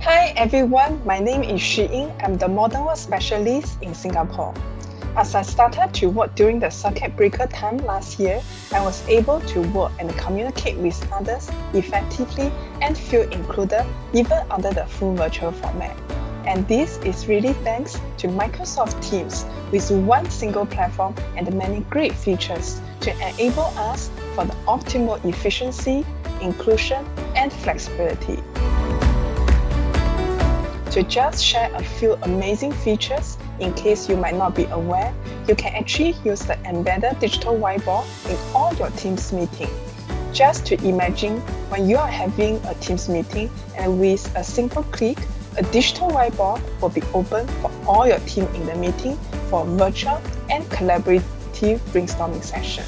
Hi everyone, my name is Shi Ying. I'm the Modern Work Specialist in Singapore. As I started to work during the circuit breaker time last year, I was able to work and communicate with others effectively and feel included even under the full virtual format. And this is really thanks to Microsoft Teams with one single platform and many great features to enable us for the optimal efficiency, inclusion, and flexibility. To just share a few amazing features, in case you might not be aware, you can actually use the embedded digital whiteboard in all your Teams meetings. Just to imagine when you are having a Teams meeting and with a simple click, a digital whiteboard will be open for all your team in the meeting for a virtual and collaborative brainstorming session.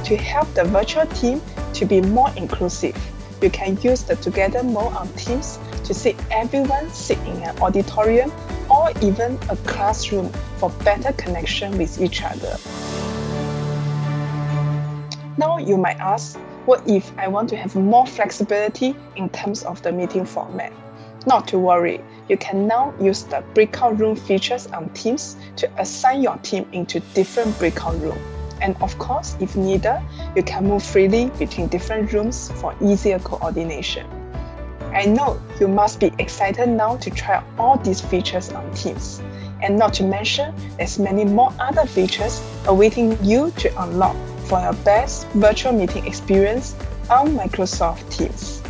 To help the virtual team to be more inclusive, you can use the Together mode on Teams to see everyone sit in an auditorium or even a classroom for better connection with each other. Now you might ask, what if I want to have more flexibility in terms of the meeting format? Not to worry, you can now use the breakout room features on Teams to assign your team into different breakout rooms. And of course, if needed, you can move freely between different rooms for easier coordination. I know you must be excited now to try out all these features on Teams. And not to mention, there's many more other features awaiting you to unlock for your best virtual meeting experience on Microsoft Teams.